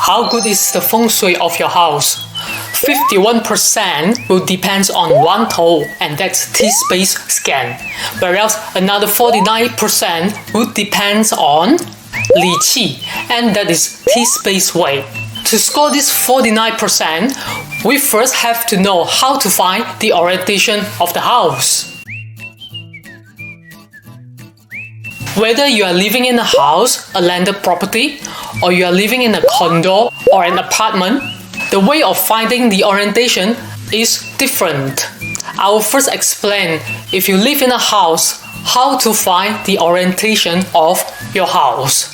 How good is the feng shui of your house? 51% will depend on one toe, and that's T-space scan, whereas another 49% will depend on Li Qi, and that is T-space way. To score this 49%, we first have to know how to find the orientation of the house. Whether you are living in a house, a landed property, or you are living in a condo or an apartment, the way of finding the orientation is different. I will first explain, if you live in a house, how to find the orientation of your house.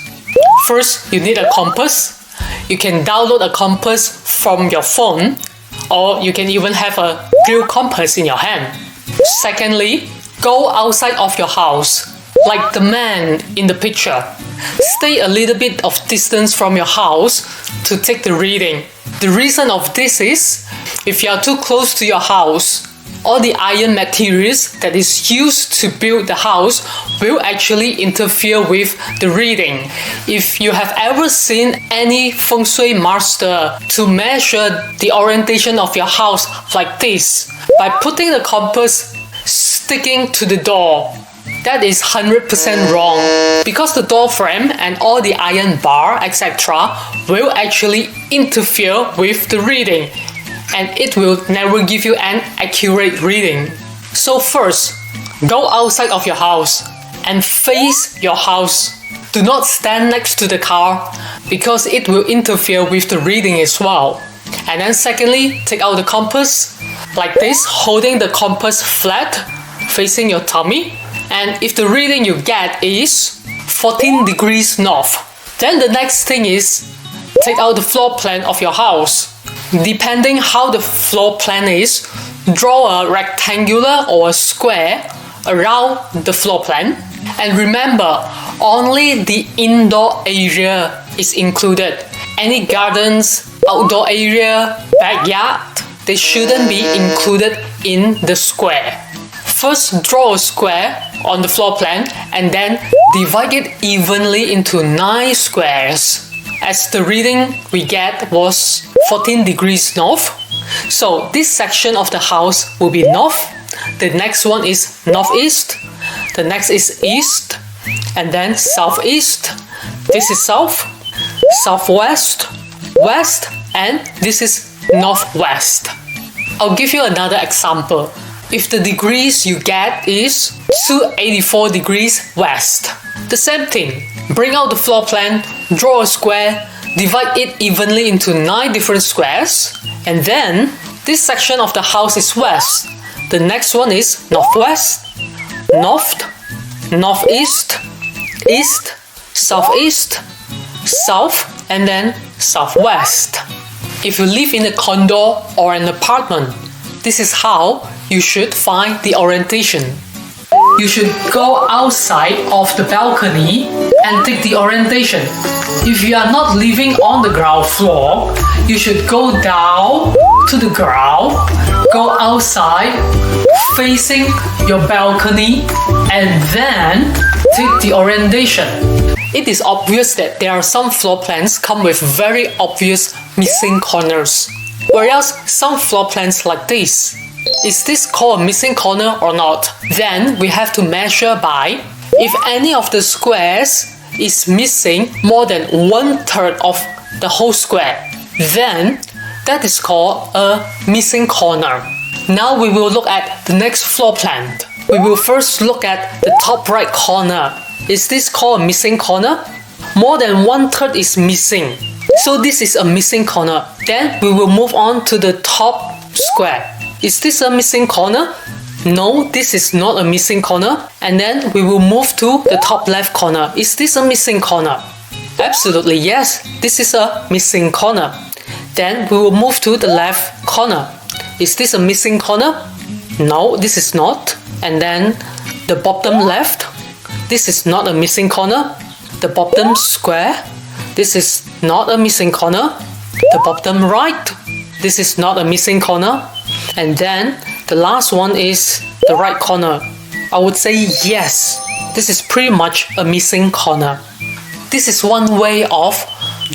First, you need a compass. You can download a compass from your phone, or you can even have a real compass in your hand. Secondly, go outside of your house, like the man in the picture. Stay a little bit of distance from your house to take the reading. The reason of this is, if you are too close to your house, all the iron materials that is used to build the house will actually interfere with the reading. If you have ever seen any feng shui master to measure the orientation of your house like this, by putting the compass sticking to the door, that is 100% wrong, because the door frame and all the iron bar, etc. will actually interfere with the reading, and it will never give you an accurate reading. So first, go outside of your house and face your house. Do not stand next to the car, because it will interfere with the reading as well. And then secondly, take out the compass like this, holding the compass flat, facing your tummy. And if the reading you get is 14 degrees north, then the next thing is, take out the floor plan of your house. Depending how the floor plan is, draw a rectangular or a square around the floor plan. And remember, only the indoor area is included. Any gardens, outdoor area, backyard, they shouldn't be included in the square. First, draw a square on the floor plan and then divide it evenly into 9 squares. As the reading we get was 14 degrees north, so this section of the house will be north. The next one is northeast, the next is east, and then southeast. This is south, southwest, west, and this is northwest. I'll give you another example. If the degrees you get is 284 degrees west, the same thing. Bring out the floor plan, draw a square, divide it evenly into 9 different squares, and then this section of the house is west. The next one is northwest, north, northeast, east, southeast, south, and then southwest. If you live in a condo or an apartment, this is how you should find the orientation. You should go outside of the balcony and take the orientation. If you are not living on the ground floor, you should go down to the ground, go outside, facing your balcony, and then take the orientation. It is obvious that there are some floor plans come with very obvious missing corners, whereas some floor plans like this. Is this called a missing corner or not? Then we have to measure by, if any of the squares is missing more than 1/3 of the whole square, then that is called a missing corner. Now we will look at the next floor plan. We will first look at the top right corner. Is this called a missing corner? More than 1/3 is missing, so this is a missing corner. Then we will move on to the top square. Is this a missing corner? No, this is not a missing corner. And then we will move to the top left corner. Is this a missing corner? Absolutely yes, this is a missing corner. Then we will move to the left corner. Is this a missing corner? No, this is not. And then the bottom left. This is not a missing corner. The bottom square. This is not a missing corner. The bottom right. This is not a missing corner. And then the last one is the right corner. I would say yes, this is pretty much a missing corner. This is one way of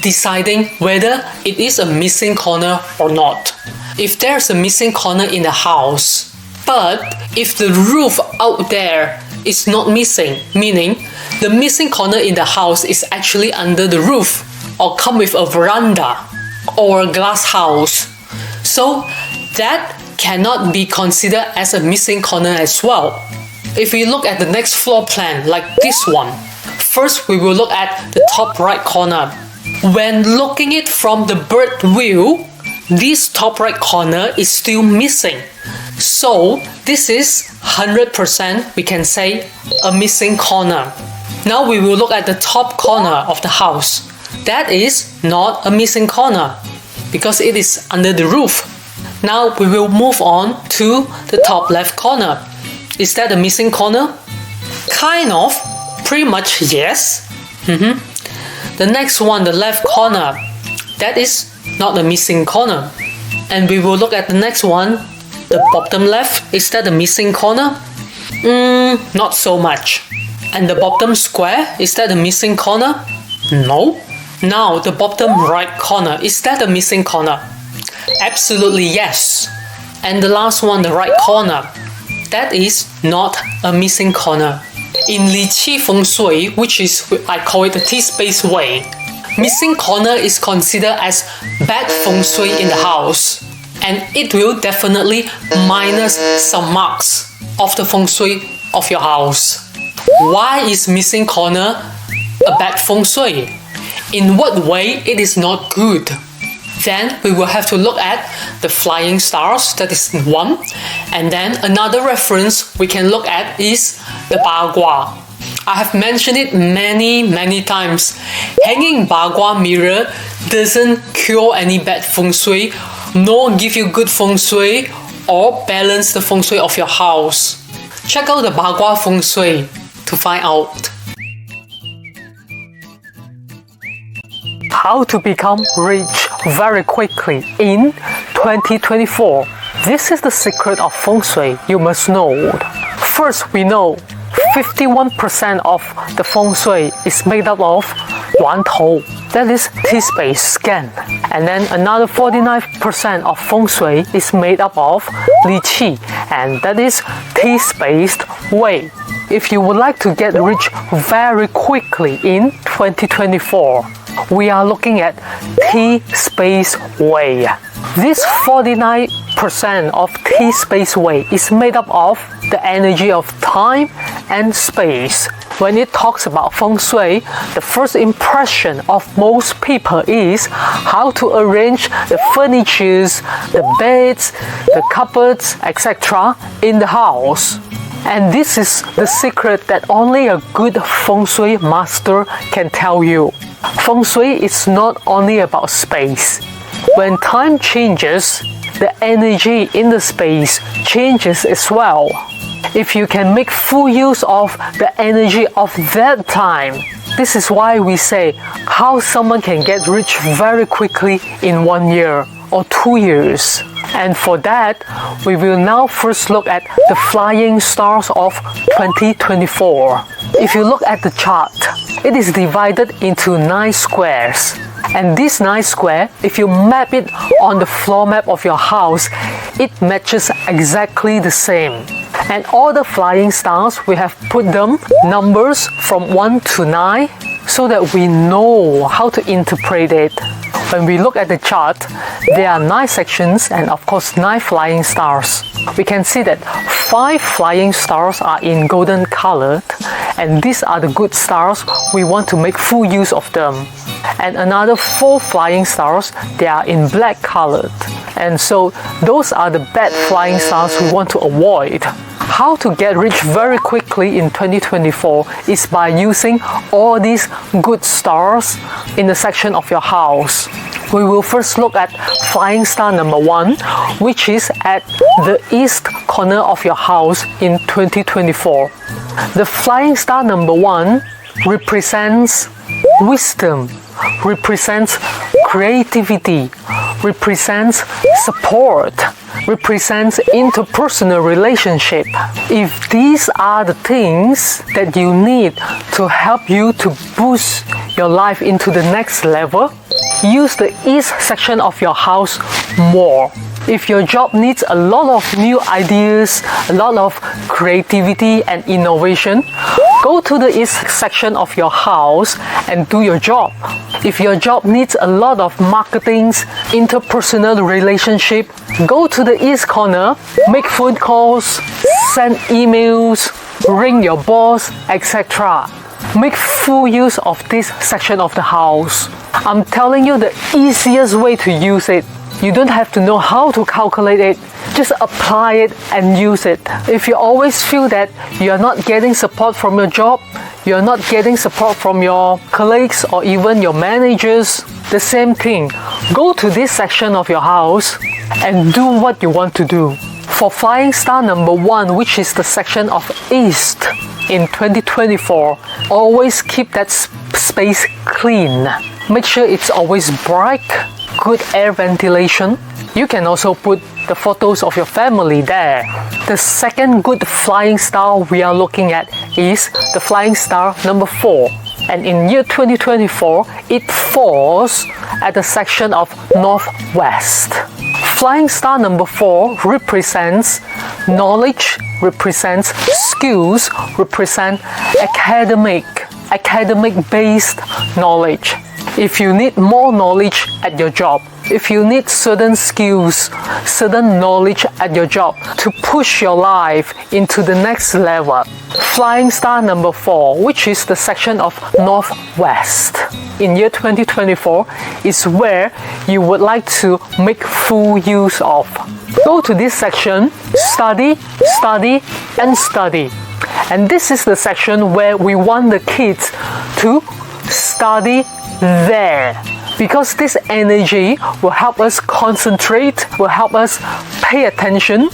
deciding whether it is a missing corner or not. If there's a missing corner in the house, but if the roof out there is not missing, meaning the missing corner in the house is actually under the roof or come with a veranda or a glass house, so that cannot be considered as a missing corner as well. If we look at the next floor plan like this one, first we will look at the top right corner. When looking it from the bird view, this top right corner is still missing. So this is 100%, we can say, a missing corner. Now we will look at the top corner of the house. That is not a missing corner because it is under the roof. Now we will move on to the top left corner. Is that a missing corner? Kind of, pretty much yes. The next one, the left corner, that is not a missing corner. And we will look at the next one, the bottom left. Is that a missing corner? Not so much. And the bottom square, is that a missing corner? No. Now the bottom right corner, is that a missing corner? Absolutely yes. And the last one, the right corner, that is not a missing corner. In Li Qi Feng Shui, which is, I call it the T-space way, missing corner is considered as bad feng shui in the house, and it will definitely minus some marks of the feng shui of your house. Why is missing corner a bad feng shui? In what way it is not good? Then we will have to look at the flying stars, that is one. And then another reference we can look at is the Ba Gua. I have mentioned it many times. Hanging Ba Gua mirror doesn't cure any bad feng shui, nor give you good feng shui or balance the feng shui of your house. Check out the Ba Gua feng shui to find out. How to become rich very quickly in 2024. This is the secret of feng shui you must know. First, we know 51% of the feng shui is made up of Wan Tou, that is T-space scan. And then another 49% of feng shui is made up of Li Qi, and that is T-spaced way. If you would like to get rich very quickly in 2024, we are looking at T-space way. This 49% of T-space way is made up of the energy of time and space. When it talks about feng shui, the first impression of most people is how to arrange the furnitures, the beds, the cupboards, etc. in the house. And this is the secret that only a good feng shui master can tell you. Feng shui is not only about space. When time changes, the energy in the space changes as well. If you can make full use of the energy of that time, this is why we say how someone can get rich very quickly in 1 year or 2 years. And for that, we will now first look at the flying stars of 2024. If you look at the chart, it is divided into 9 squares. And this 9 square, if you map it on the floor map of your house, it matches exactly the same. And all the flying stars, we have put them numbers from 1 to 9 so that we know how to interpret it. When we look at the chart, there are 9 sections and of course 9 flying stars. We can see that 5 flying stars are in golden colored, and these are the good stars, we want to make full use of them. And another 4 flying stars, they are in black colored. And so those are the bad flying stars we want to avoid. How to get rich very quickly in 2024 is by using all these good stars in the section of your house. We will first look at flying star number 1, which is at the east corner of your house in 2024. The flying star number 1 represents wisdom, represents creativity, represents support, represents interpersonal relationship. If these are the things that you need to help you to boost your life into the next level, use the east section of your house more. If your job needs a lot of new ideas, a lot of creativity and innovation, go to the east section of your house and do your job. If your job needs a lot of marketing, interpersonal relationship, go to the east corner, make phone calls, send emails, ring your boss, etc. Make full use of this section of the house. I'm telling you the easiest way to use it. You don't have to know how to calculate it. Just apply it and use it. If you always feel that you are not getting support from your job, you are not getting support from your colleagues or even your managers, the same thing. Go to this section of your house and do what you want to do. For flying star number 1, which is the section of East in 2024, always keep that space clean. Make sure it's always bright, good air ventilation. You can also put the photos of your family there. The second good flying star we are looking at is the flying star number 4. And in year 2024, it falls at the section of Northwest. Flying star number 4 represents knowledge, represents skills, represents academic-based knowledge. If you need more knowledge at your job, if you need certain skills, certain knowledge at your job to push your life into the next level, flying star number 4, which is the section of Northwest, in year 2024 is where you would like to make full use of. Go to this section, study, study, and study. And this is the section where we want the kids to study there, because this energy will help us concentrate, will help us pay attention,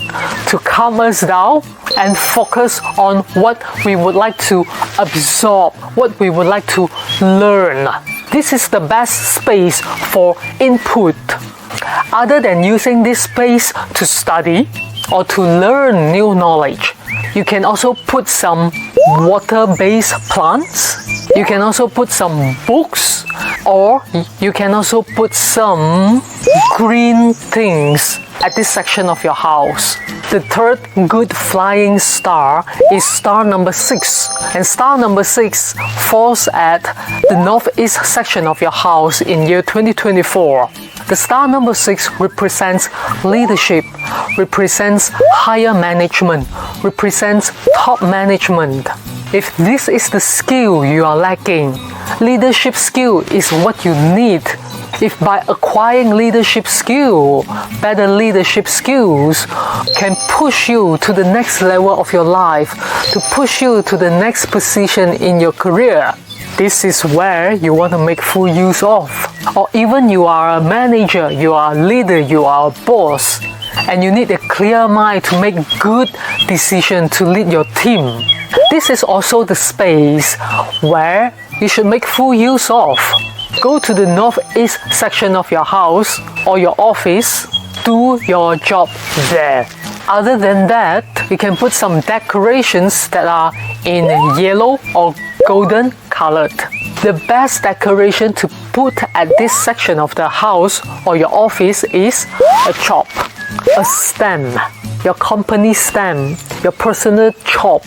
to calm us down and focus on what we would like to absorb, what we would like to learn. This is the best space for input. Other than using this space to study or to learn new knowledge, you can also put some water-based plants. You can also put some books, or you can also put some green things at this section of your house. The third good flying star is star number 6, and star number 6 falls at the northeast section of your house in year 2024. The star number 6 represents leadership, represents higher management, represents top management. If this is the skill you are lacking, leadership skill is what you need. If by acquiring leadership skill, better leadership skills can push you to the next level of your life, to push you to the next position in your career, this is where you want to make full use of. Or even you are a manager, you are a leader, you are a boss, and you need a clear mind to make good decisions to lead your team. This is also the space where you should make full use of. Go to the northeast section of your house or your office, do your job there. Other than that, you can put some decorations that are in yellow or golden colored. The best decoration to put at this section of the house or your office is a chop, a stamp, your company stamp, your personal chop,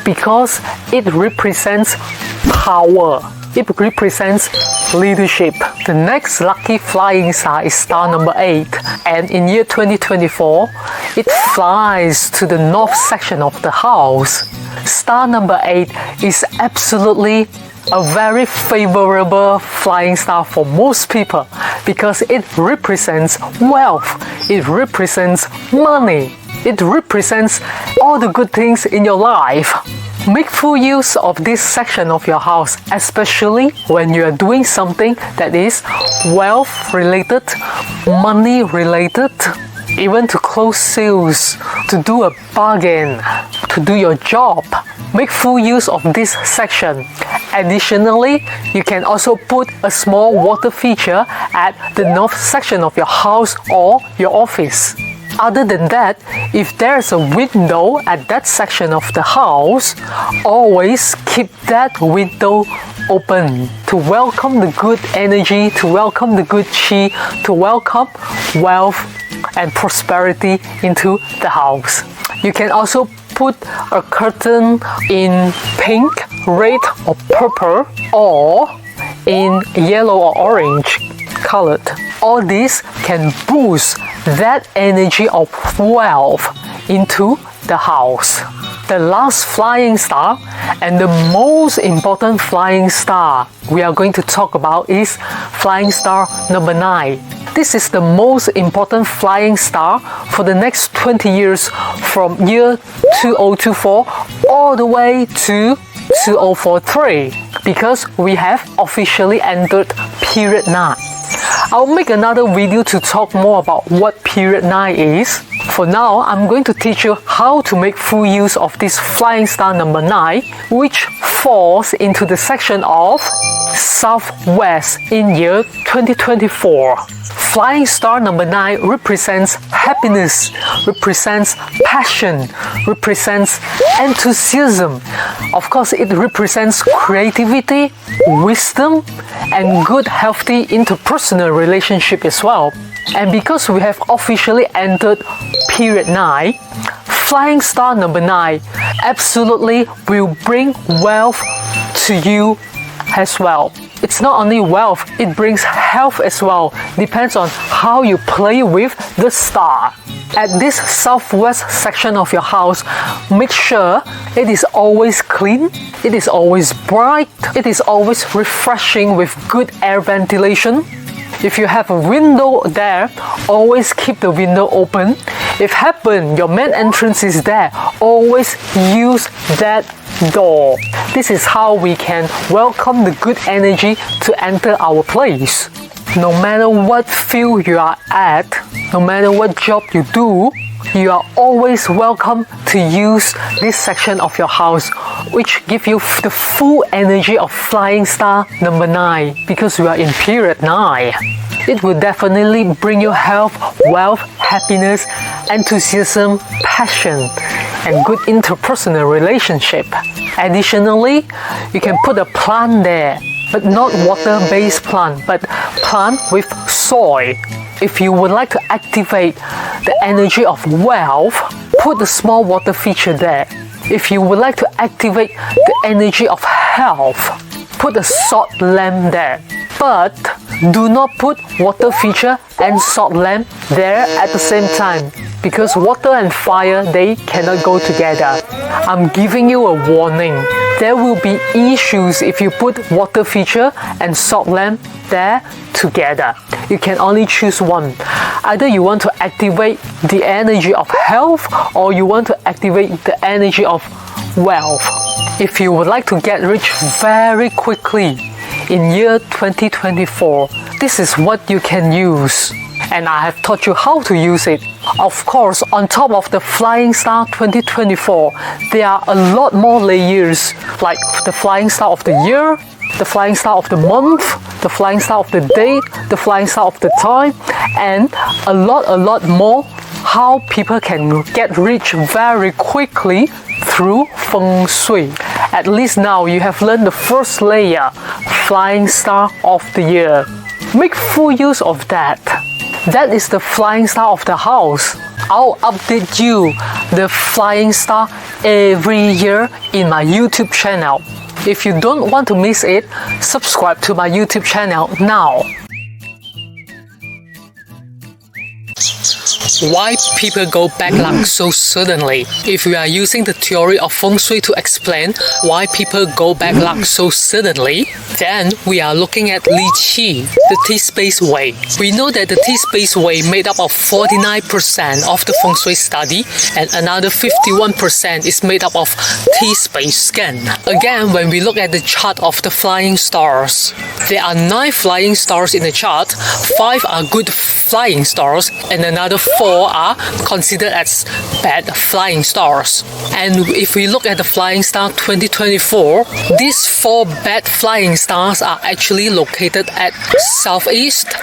because it represents power. It represents leadership. The next lucky flying star is star number 8, and in year 2024, it flies to the north section of the house. Star number 8 is absolutely a very favorable flying star for most people because it represents wealth, it represents money, it represents all the good things in your life. Make full use of this section of your house, especially when you are doing something that is wealth related, money related, even to close sales, to do a bargain, to do your job. Make full use of this section. Additionally, you can also put a small water feature at the north section of your house or your office. Other than that, if there's a window at that section of the house, always keep that window open to welcome the good energy, to welcome the good chi, to welcome wealth and prosperity into the house. You can also put a curtain in pink, red or purple, or in yellow or orange colored. All this can boost that energy of wealth into the house. The last flying star and the most important flying star we are going to talk about is flying star number 9. This is the most important flying star for the next 20 years from year 2024 all the way to 2043, because we have officially entered period 9. I'll make another video to talk more about what period 9 is. For now, I'm going to teach you how to make full use of this flying star number 9, which falls into the section of Southwest in year 2024. Flying star number 9 represents happiness, represents passion, represents enthusiasm. Of course, it represents creativity, wisdom, and good, healthy interpersonal relationship as well. And because we have officially entered period 9, flying star number 9 absolutely will bring wealth to you as well. It's not only wealth, it brings health as well. Depends on how you play with the star. At this southwest section of your house, make sure it is always clean, it is always bright, it is always refreshing with good air ventilation. If you have a window there, always keep the window open. If happen your main entrance is there, always use that door. This is how we can welcome the good energy to enter our place. No matter what field you are at, no matter what job you do, you are always welcome to use this section of your house, which give you the full energy of flying star number 9, because you are in period 9. It will definitely bring you health, wealth, happiness, enthusiasm, passion, and good interpersonal relationship. Additionally, you can put a plant there, but not water-based plant, but plant with soil. If you would like to activate the energy of wealth, put a small water feature there. If you would like to activate the energy of health, put a salt lamp there. But do not put water feature and salt lamp there at the same time, because water and fire, they cannot go together. I'm giving you a warning. There will be issues if you put water feature and salt lamp there together. You can only choose one. Either you want to activate the energy of health, or you want to activate the energy of wealth. If you would like to get rich very quickly in year 2024, this is what you can use. And I have taught you how to use it. Of course, on top of the Flying Star 2024, there are a lot more layers, like the Flying Star of the year, the Flying Star of the month, the Flying Star of the date, the Flying Star of the time, and a lot more how people can get rich very quickly through feng shui. At least now you have learned the first layer, Flying Star of the year. Make full use of that. That is the Flying Star of the house. I'll update you the Flying Star every year in my YouTube channel. If you don't want to miss it, subscribe to my YouTube channel now. Why people go bad luck so suddenly? If we are using the theory of feng shui to explain why people go bad luck so suddenly, then we are looking at Li Qi, the T-space way. We know that the T-space way made up of 49% of the feng shui study, and another 51% is made up of T-space scan. Again, when we look at the chart of the flying stars, there are 9 flying stars in the chart, 5 are good flying stars, and another 4 are considered as bad flying stars. And if we look at the Flying Star 2024, these 4 bad flying stars are actually located at southeast,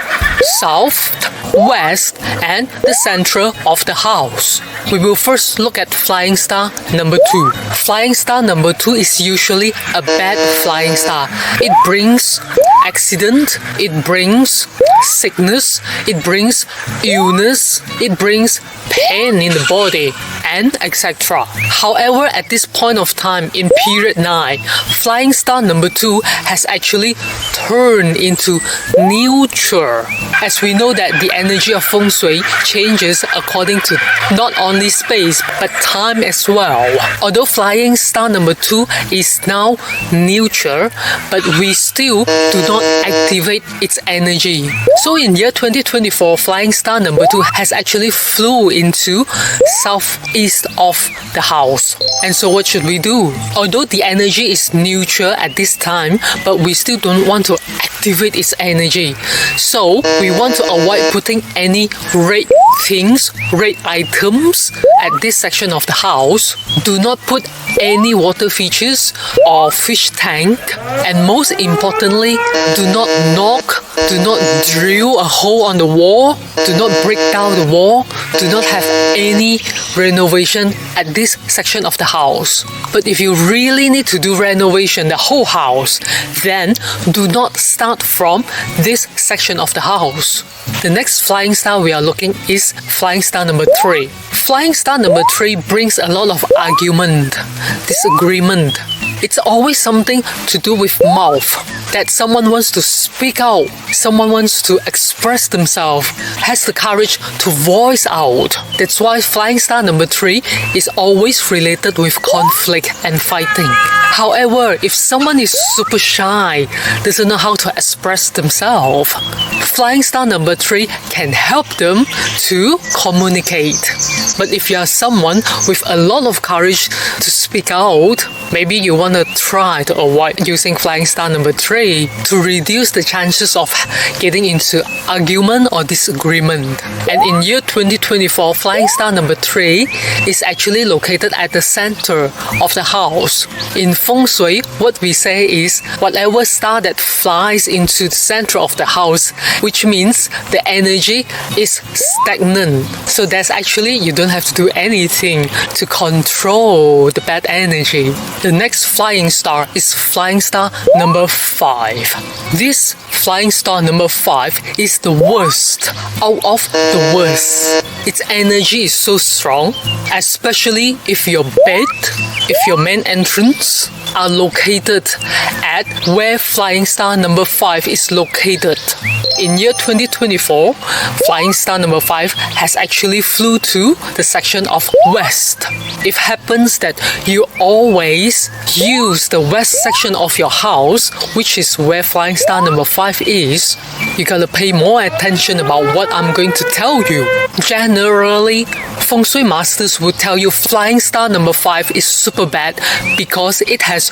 south, west, and the center of the house. We will first look at flying star number 2. Flying star number 2 is usually a bad flying star. It brings accident, it brings sickness, it brings illness, it brings pain in the body, and etc. However, at this point of time in period 9, flying star number 2 has actually turned into neutral. As we know that the energy of feng shui changes according to not only space but time as well. Although flying star number 2 is now neutral, but we still do not activate its energy. So in year 2024, flying star number 2 has actually flew into southeast of the house. And so what should we do? Although the energy is neutral at this time, but we still don't want to activate its energy. So we want to avoid putting any red things, red items at this section of the house. Do not put any water features or fish tank, and most importantly, do not knock, do not drill a hole on the wall, do not break down the wall, do not have any renovation at this section of the house. But if you really need to do renovation the whole house, then do not start from this section of the house. The next flying star we are looking is flying star number 3. Flying star number 3 brings a lot of argument, disagreement. It's always something to do with mouth, that someone wants to speak out, someone wants to express themselves, has the courage to voice out. That's why flying star number 3 is always related with conflict and fighting. However, if someone is super shy, doesn't know how to express themselves, flying star number 3 can help them to communicate. But if you are someone with a lot of courage to speak out, maybe you want to try to avoid using flying star number 3 to reduce the chances of getting into argument or disagreement. And in year 2024, flying star number 3 is actually located at the center of the house. In feng shui, what we say is whatever star that flies into the center of the house, which means the energy is stagnant. So that's actually, you don't have to do anything to control the bad energy. The next flying star is flying star number 5. This flying star number 5 is the worst out of the worst. Its energy is so strong, especially if your bed, if your main entrance are located at where flying star number 5 is located. In year 2024, flying star number 5 has actually flew to the section of west. It happens that you always use the west section of your house, which is where flying star number 5 is. You gotta pay more attention about what I'm going to tell you. Generally, feng shui masters will tell you flying star number 5 is super bad because it has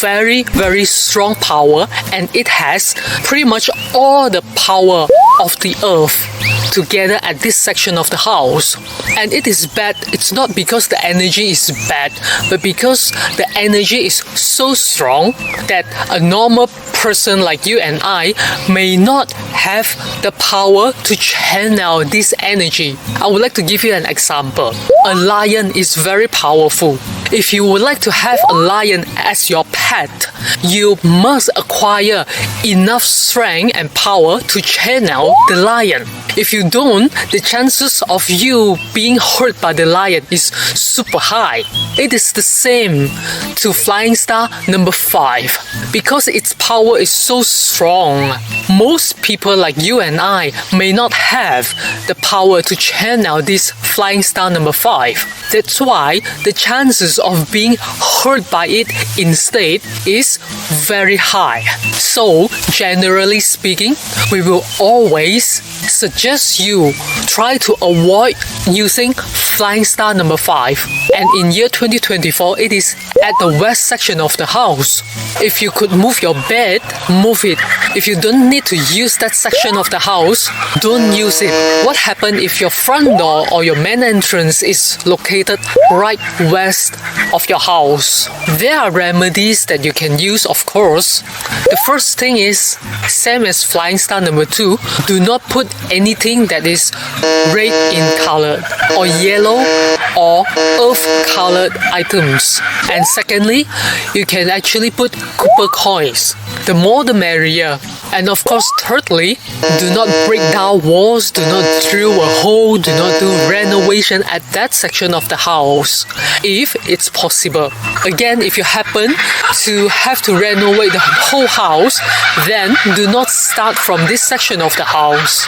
very, very strong power, and it has pretty much all the power of the earth together at this section of the house. And it is bad, it's not because the energy is bad, but because the energy is so strong that a normal person like you and I may not have the power to channel this energy. I would like to give you an example. A lion is very powerful. If you would like to have a lion as your pet, you must acquire enough strength and power to channel the lion. If you don't, the chances of you being hurt by the lion is super high. It is the same to flying star number 5. Because its power is so strong, most people like you and I may not have the power to channel this flying star number 5. That's why the chances of being hurt by it instead is very high. So, generally speaking, we will always suggest you try to avoid using flying star number 5. And in year 2024, it is at the west section of the house. If you could move your bed, move it. If you don't need to use that section of the house, don't use it. What happens if your front door or your main entrance is located right west of your house? There are remedies that you can use, of course. The first thing is, same as flying star number 2, do not put anything that is red in color or yellow or earth-colored items. And secondly, you can actually put copper coins. The more the merrier. And of course, thirdly, do not break down walls, do not drill a hole, do not do renovation at that section of the house, if it's possible. Again, if you happen to have to renovate the whole house, then do not start from this section of the house.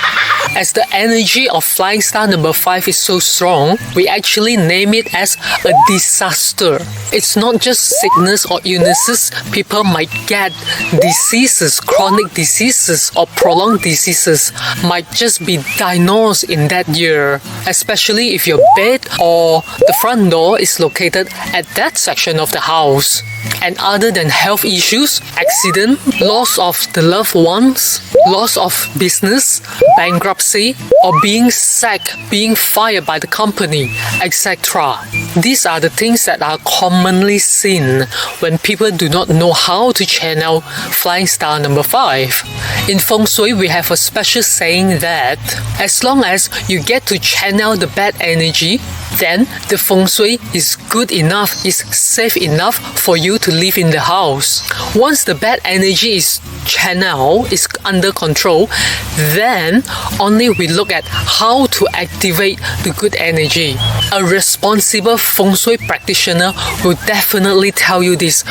As the energy of flying star number 5 is so strong, we actually name it as a disaster. It's not just sickness or illnesses. People might get diseases, chronic diseases or prolonged diseases might just be diagnosed in that year, especially if your bed or the front door is located at that section of the house. And other than health issues, accident, loss of the loved ones, loss of business, bankruptcy, or being sacked, being fired by the company, etc. These are the things that are commonly seen when people do not know how to channel flying star number 5. In feng shui, we have a special saying that as long as you get to channel the bad energy, then the feng shui is good enough, is safe enough for you to live in the house. Once the bad energy is channeled, is under control, then only we look at how to activate the good energy. A responsible feng shui practitioner will definitely tell you this.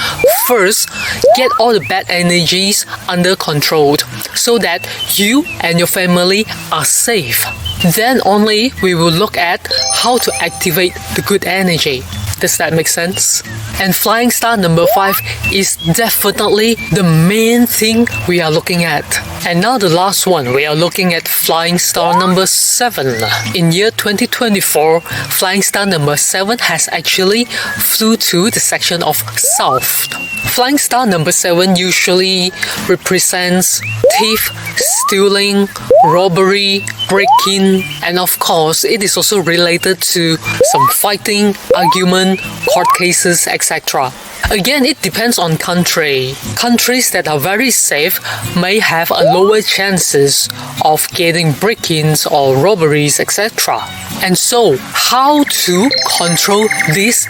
First, get all the bad energies under control so that you and your family are safe. Then only we will look at how to activate the good energy. Does that make sense? And flying star number 5 is definitely the main thing we are looking at. And now the last one, we are looking at flying star number 7. In year 2024, flying star number 7 has actually flew to the section of south. Flying star number 7 usually represents thief, stealing, robbery, breaking, and of course it is also related to some fighting, argument, court cases, etc. Again, it depends on country. Countries that are very safe may have a lower chances of getting break-ins or robberies, etc. And so, how to control this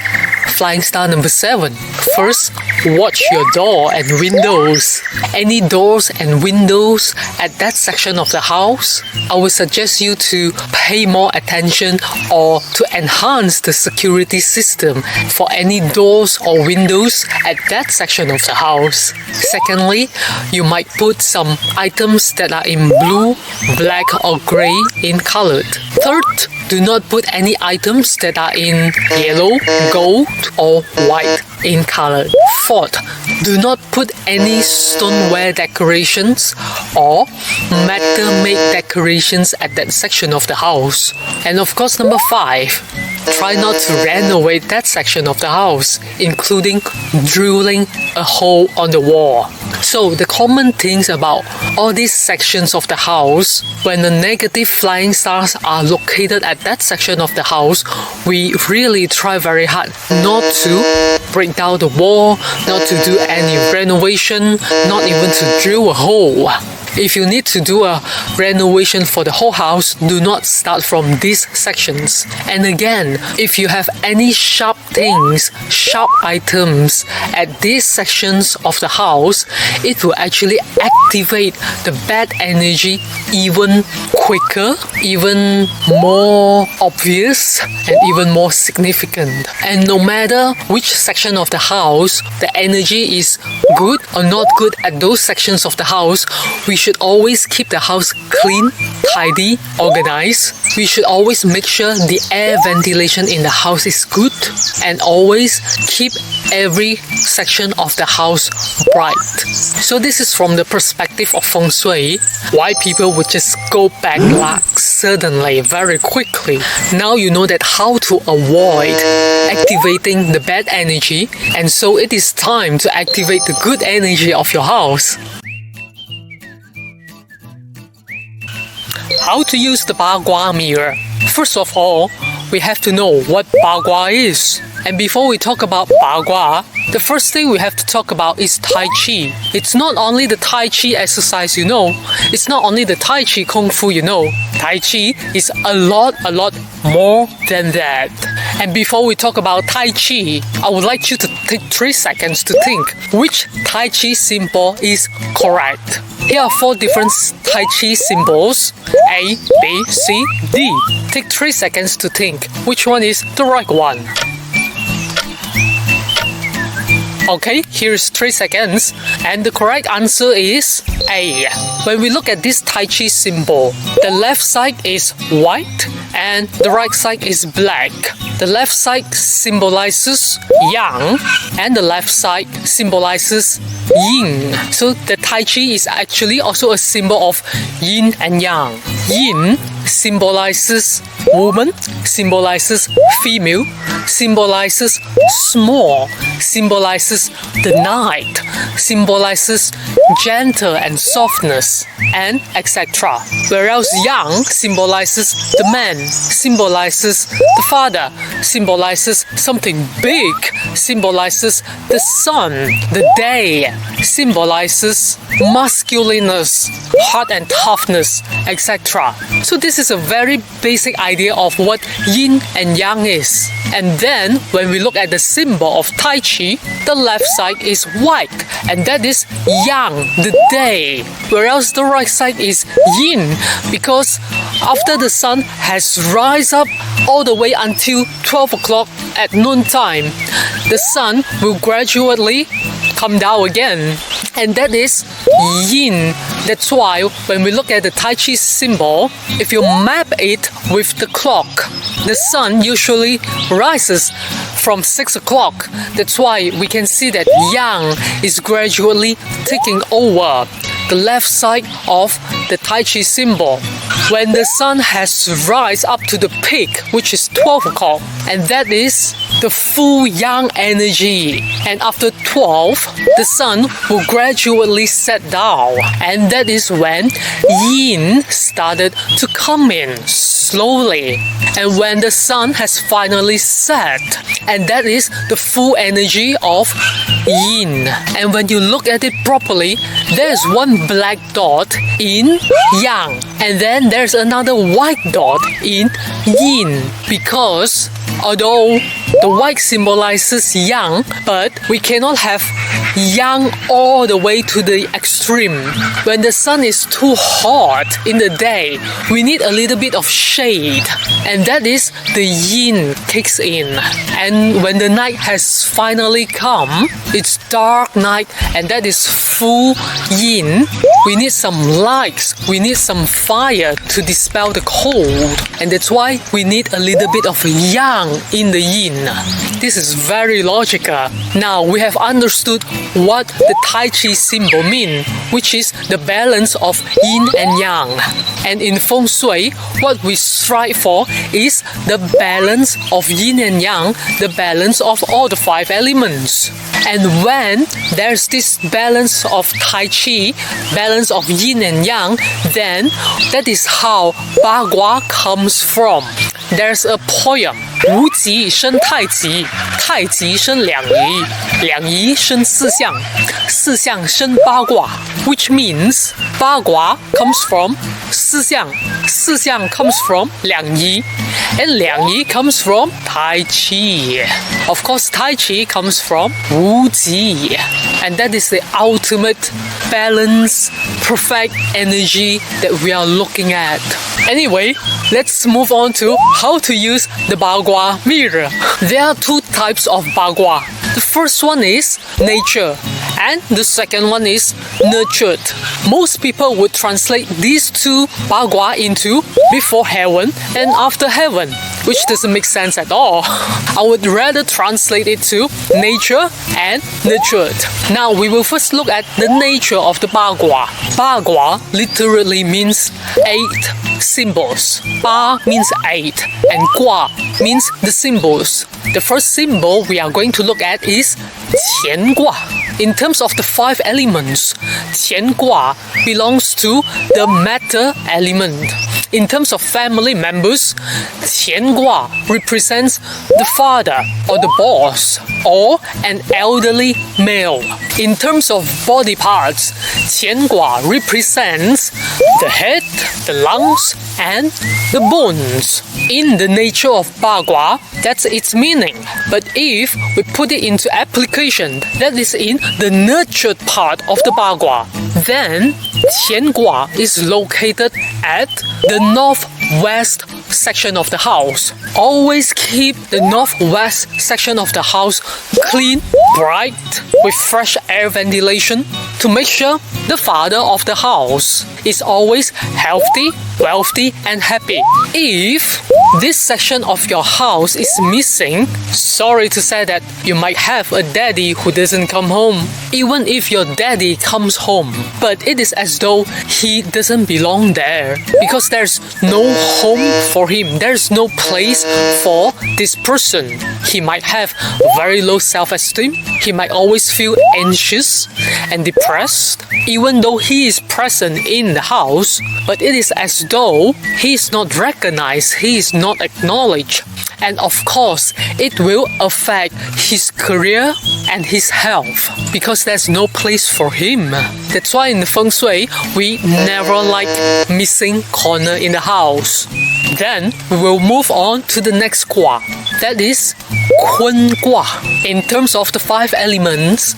flying star number 7? First, watch your door and windows. Any doors and windows at that section of the house, I would suggest you to pay more attention or to enhance the security system for any doors or windows at that section of the house. Secondly, you might put some items that are in blue, black or grey in colored. Third, do not put any items that are in yellow, gold or white in color. Fourth, do not put any stoneware decorations or metal-made decorations at that section of the house. And of course, number 5, try not to renovate that section of the house, including drilling a hole on the wall. So the common things about all these sections of the house, when the negative flying stars are located at that section of the house, we really try very hard not to break down the wall, not to do any renovation, not even to drill a hole. If you need to do a renovation for the whole house, do not start from these sections. And again, if you have any sharp things, sharp items at these sections of the house, it will actually activate the bad energy even quicker, even more obvious, and even more significant. And no matter which section of the house, the energy is good or not good at those sections of the house, we should always keep the house clean, tidy, organized. We should always make sure the air ventilation in the house is good and always keep every section of the house bright. So this is from the perspective of feng shui, why people would just go back like suddenly, very quickly. Now you know that how to avoid activating the bad energy, and so it is time to activate the good energy of your house. How to use the Ba Gua mirror? First of all, we have to know what Ba Gua is. And before we talk about Ba Gua, the first thing we have to talk about is Tai Chi. It's not only the Tai Chi exercise you know, it's not only the Tai Chi Kung Fu you know. Tai Chi is a lot more than that. And before we talk about Tai Chi, I would like you to take 3 seconds to think which Tai Chi symbol is correct. Here are 4 different Tai Chi symbols: A, B, C, D. Take 3 seconds to think which one is the right one. Okay, here's 3 seconds, and the correct answer is A. When we look at this Tai Chi symbol, the left side is white and the right side is black. The left side symbolizes yang and the left side symbolizes yin. So the Tai Chi is actually also a symbol of yin and yang. Yin symbolizes woman, symbolizes female, symbolizes small, symbolizes the night, symbolizes gentle and softness, and etc. Whereas yang symbolizes the man, symbolizes the father, symbolizes something big, symbolizes the sun, the day, symbolizes masculineness, heart and toughness, etc. So this is a very basic idea of what yin and yang is. And then when we look at the symbol of Tai Chi, the left side is white, and that is yang, the day, whereas the right side is yin, because after the sun has rise up all the way until 12 o'clock at noon time, the sun will gradually come down again, and that is yin. That's why when we look at the Tai Chi symbol, if you map it with the clock, the sun usually rises from 6 o'clock. That's why we can see that yang is gradually taking over the left side of the Tai Chi symbol. When the sun has rise up to the peak, which is 12 o'clock, and that is the full yang energy. And after 12, the sun will gradually set down, and that is when yin started to come in slowly. And when the sun has finally set, and that is the full energy of yin. And when you look at it properly, there is one black dot in yang, and then there's another white dot in yin, because although the white symbolizes yang, but we cannot have yang all the way to the extreme. When the sun is too hot in the day, we need a little bit of shade, and that is the yin kicks in. And when the night has finally come, it's dark night, and that is full yin. We need some lights, we need some fire to dispel the cold, and that's why we need a little bit of yang in the yin. This is very logical. Now we have understood what the Tai Chi symbol means, which is the balance of yin and yang. And in feng shui, what we strive for is the balance of yin and yang, the balance of all the 5 elements. And when there's this balance of Tai Chi, balance of yin and yang, then that is how Ba Gua comes from. There's a poem, 无极生太极，太极生两仪，两仪生四象，四象生八卦, which means Ba Gua comes from 四象, 四象 comes from 两仪, and 两仪 comes from Tai Chi. Of course, Tai Chi comes from 无极, and that is the ultimate balance, perfect energy that we are looking at. Anyway, let's move on to how to use the Ba Gua mirror. There are 2 types of Ba Gua. The first one is nature, and the second one is nurtured. Most people would translate these 2 Ba Gua into before heaven and after heaven, which doesn't make sense at all. I would rather translate it to nature and nurtured. Now we will first look at the nature of the Ba Gua. Ba Gua literally means 8 symbols. Ba means 8 and Gua means the symbols. The first symbol we are going to look at is Qian Gua. In terms of the 5 elements, Qian Gua belongs to the matter element. In terms of family members, Qian Gua represents the father or the boss or an elderly male. In terms of body parts, Qian Gua represents the head, the lungs, and the bones. In the nature of Bagua, that's its meaning. But if we put it into application, that is in the nurtured part of the Bagua, then Gua is located at the northwest section of the house. Always keep the northwest section of the house clean, bright, with fresh air ventilation to make sure the father of the house is always healthy, wealthy, and happy. If this section of your house is missing, sorry to say that you might have a daddy who doesn't come home. Even if your daddy comes home, but it is as though he doesn't belong there because there's no home for him. There's no place for this person. He might have very low self-esteem. He might always feel anxious and depressed, even though he is present in the house, but it is as though he is not recognized, he is not acknowledged. And of course, it will affect his career and his health because there's no place for him. That's why in the feng shui, we never like missing corner in the house. Then we will move on to the next Gua. That is Kun Gua. In terms of the 5 elements,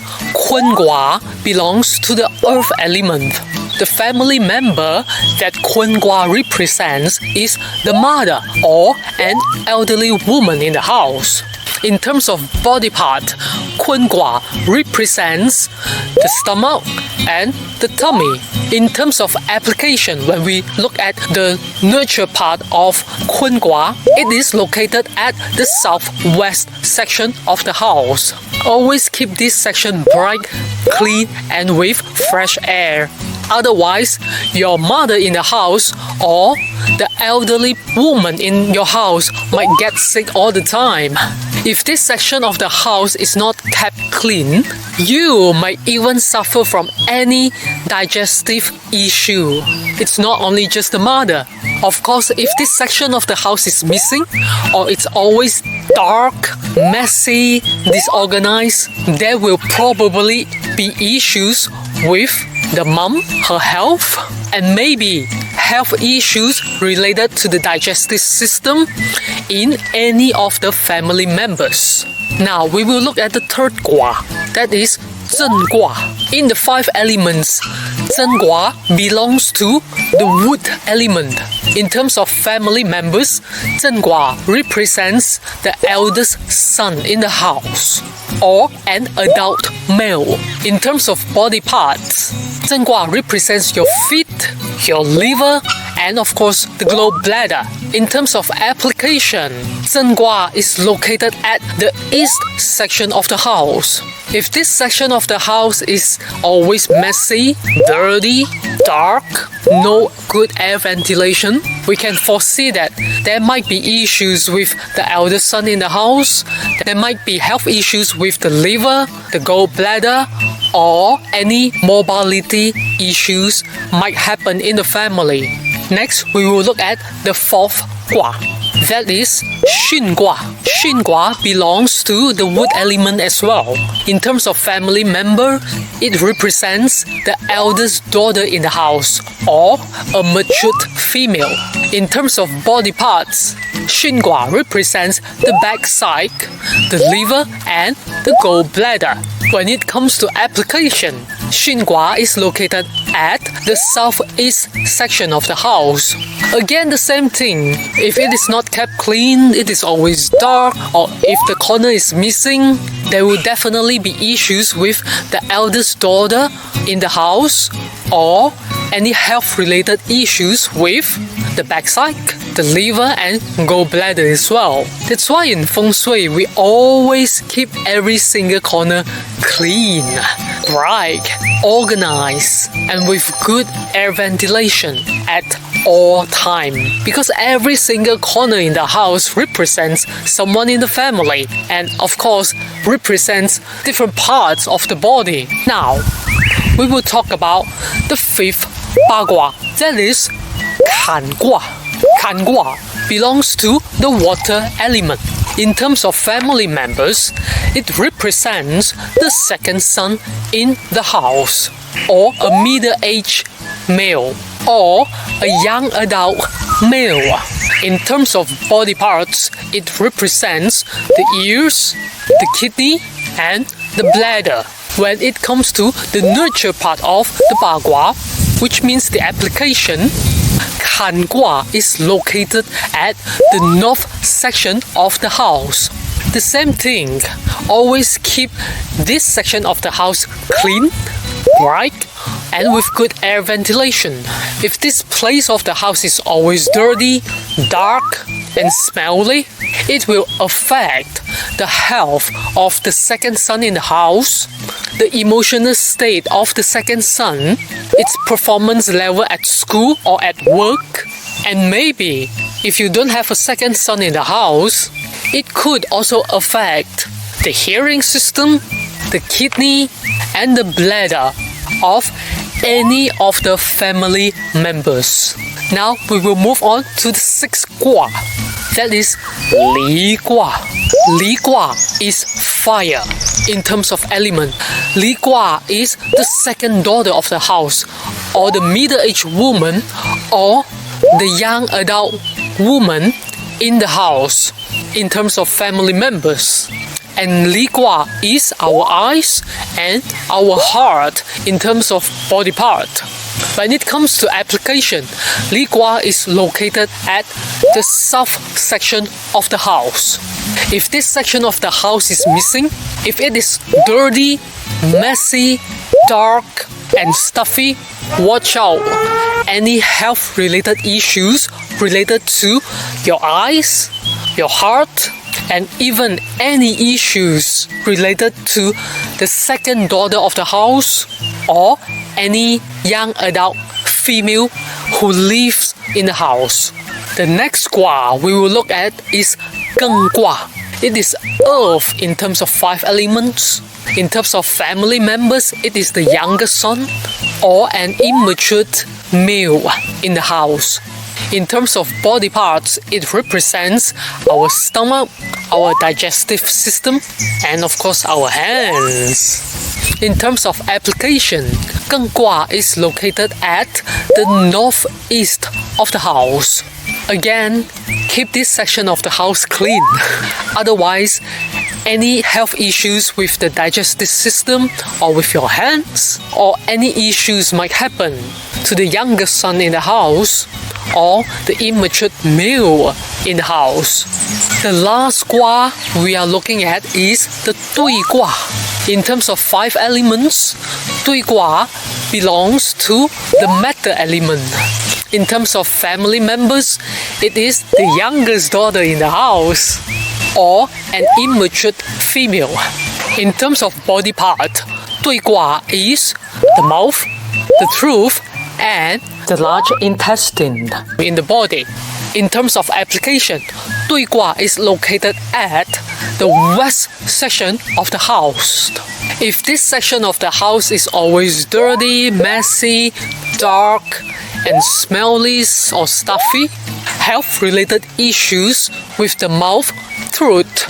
Kun Gua belongs to the earth element. The family member that Kun Gua represents is the mother or an elderly woman in the house. In terms of body part, Kun Gua represents the stomach and the tummy. In terms of application, when we look at the nurture part of Kun Gua, it is located at the southwest section of the house. Always keep this section bright, clean, and with fresh air. Otherwise, your mother in the house or the elderly woman in your house might get sick all the time. If this section of the house is not kept clean, you might even suffer from any digestive issue. It's not only just the mother. Of course, if this section of the house is missing or it's always dark, messy, disorganized, there will probably be issues with the mom, her health, and maybe health issues related to the digestive system in any of the family members. Now we will look at the third Gua, that is Zhen Gua. In the 5 elements, Zhen Gua belongs to the wood element. In terms of family members, Zhen Gua represents the eldest son in the house or an adult male. In terms of body parts, Zhen Gua represents your feet, your liver, and of course the gallbladder. In terms of application, Zhen Gua is located at the east section of the house. If this section of the house is always messy, dirty, dark, no good air ventilation, we can foresee that there might be issues with the eldest son in the house, there might be health issues with the liver, the gallbladder, or any mobility issues might happen in the family. Next, we will look at the 4th Gua. That is Xun Gua. Xun Gua belongs to the wood element as well. In terms of family member, it represents the eldest daughter in the house or a matured female. In terms of body parts, Xun Gua represents the backside, the liver, and the gallbladder. When it comes to application, Xun Gua is located at the southeast section of the house. Again, the same thing. If it is not kept clean, it is always dark, or if the corner is missing, there will definitely be issues with the eldest daughter in the house or any health-related issues with the backside, the liver, and gallbladder as well. That's why in feng shui, we always keep every single corner clean, bright, organized, and with good air ventilation at all time. Because every single corner in the house represents someone in the family and of course represents different parts of the body. Now, we will talk about the 5th Bagua, that is Kan Gua. Kan Gua belongs to the water element. In terms of family members, it represents the second son in the house or a middle-aged male. or a young adult male. In terms of body parts, it represents the ears, the kidney, and the bladder. When it comes to the nurture part of the Ba Gua, which means the application, Kan Gua is located at the north section of the house. The same thing, always keep this section of the house clean, bright, and with good air ventilation. If this place of the house is always dirty, dark, and smelly, it will affect the health of the second son in the house, the emotional state of the second son, its performance level at school or at work, and maybe if you don't have a second son in the house, it could also affect the hearing system, the kidney, and the bladder of any of the family members. Now we will move on to the sixth Gua. That is Li Gua. Li Gua is fire in terms of element. Li Gua is the second daughter of the house, or the middle-aged woman, or the young adult woman in the house in terms of family members. And Li Gua is our eyes and our heart in terms of body part. When it comes to application, Li Gua is located at the south section of the house. If this section of the house is missing, if it is dirty, messy, dark, and stuffy, watch out. Any health related issues related to your eyes, your heart, and even any issues related to the second daughter of the house or any young adult female who lives in the house. The next Gua we will look at is Geng Gua. It is earth in terms of 5 elements. In terms of family members, it is the youngest son or an immature male in the house. In terms of body parts, it represents our stomach, our digestive system, and of course our hands. In terms of application, Geng Gua is located at the northeast of the house. Again, keep this section of the house clean. Otherwise, any health issues with the digestive system or with your hands, or any issues might happen to the youngest son in the house or the immature male in the house. The last Gua we are looking at is the Dui Gua. In terms of 5 elements, Dui Gua belongs to the matter element. In terms of family members, it is the youngest daughter in the house or an immature female. In terms of body part, Dui Gua is the mouth, the throat, and the large intestine in the body. In terms of application, Dui Gua is located at the west section of the house. If this section of the house is always dirty, messy, dark, and smelly or stuffy, health-related issues with the mouth, throat,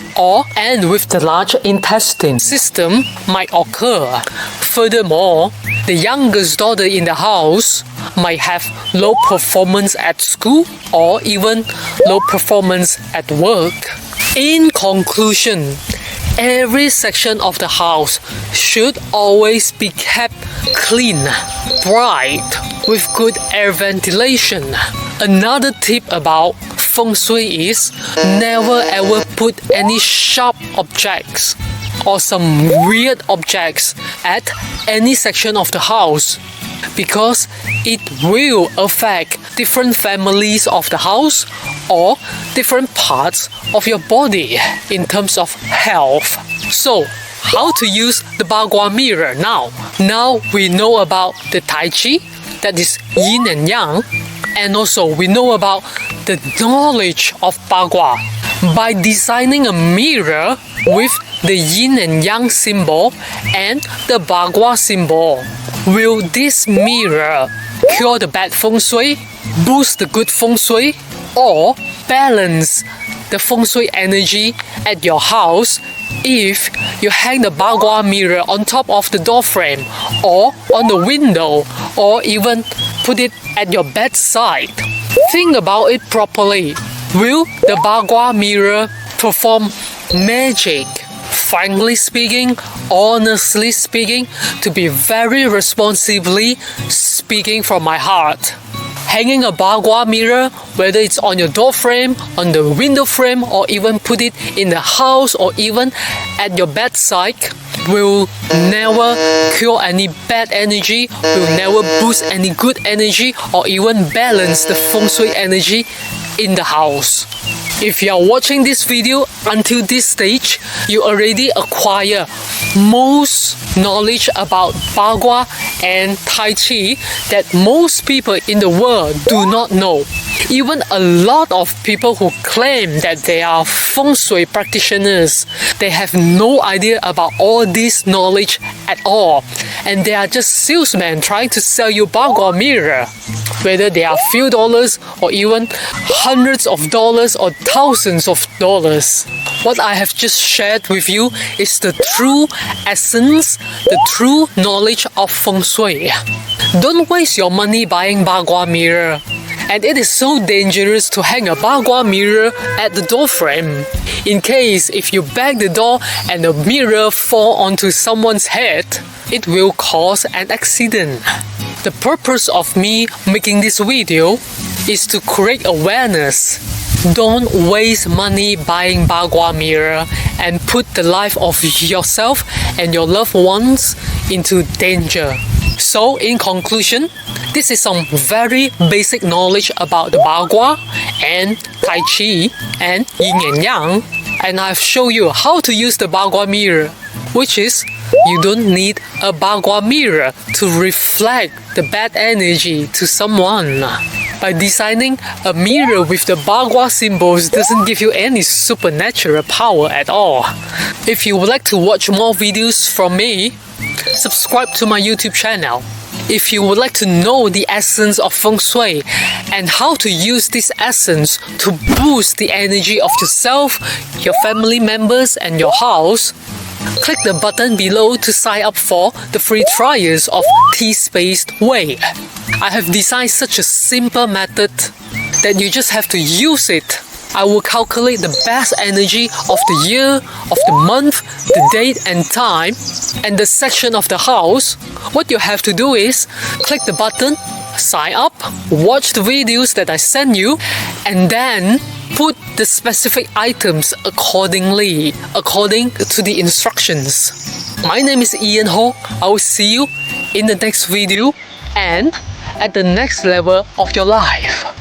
and with the large intestine system might occur. Furthermore, the youngest daughter in the house might have low performance at school or even low performance at work. In conclusion, every section of the house should always be kept clean, bright, with good air ventilation. Another tip about feng shui is never ever put any sharp objects or some weird objects at any section of the house, because it will affect different families of the house or different parts of your body in terms of health. So, how to use the Ba Gua mirror now? Now we know about the Tai Chi, that is yin and yang, and also we know about the knowledge of Ba Gua. By designing a mirror with the yin and yang symbol and the Ba Gua symbol, will this mirror cure the bad feng shui, boost the good feng shui, or balance the feng shui energy at your house If you hang the Bagua mirror on top of the door frame or on the window or even put it at your bedside, think about it properly. Will the Bagua mirror perform magic? Frankly speaking, honestly speaking, to be very responsibly speaking from my heart, hanging a Bagua mirror, whether it's on your door frame, on the window frame, or even put it in the house or even at your bedside, will never cure any bad energy, will never boost any good energy, or even balance the feng shui energy in the house. If you are watching this video until this stage, you already acquire most knowledge about Bagua and Tai Chi that most people in the world do not know. Even a lot of people who claim that they are feng shui practitioners, they have no idea about all this knowledge at all, and they are just salesmen trying to sell you Bagua mirror, whether they are few dollars or even hundreds of dollars or thousands of dollars. What I have just shared with you is the true essence, the true knowledge of feng shui. Don't waste your money buying Bagua mirror. And it is so dangerous to hang a Bagua mirror at the door frame. In case if you bang the door and the mirror fall onto someone's head, it will cause an accident. The purpose of me making this video is to create awareness. Don't waste money buying Bagua mirror and put the life of yourself and your loved ones into danger. So in conclusion, this is some very basic knowledge about the Bagua and Tai Chi and Yin and Yang, and I've shown you how to use the Bagua mirror, which is you don't need a Bagua mirror to reflect the bad energy to someone. By designing a mirror with the Bagua symbols doesn't give you any supernatural power at all. If you would like to watch more videos from me, subscribe to my YouTube channel. If you would like to know the essence of feng shui and how to use this essence to boost the energy of yourself, your family members and your house, click the button below to sign up for the free trials of T-Spaced Way. I have designed such a simple method that you just have to use it. I will calculate the best energy of the year, of the month, the date and time, and the section of the house. What you have to do is click the button, sign up, watch the videos that I send you, and then put the specific items accordingly, according to the instructions. My name is Ian Ho. I will see you in the next video and at the next level of your life.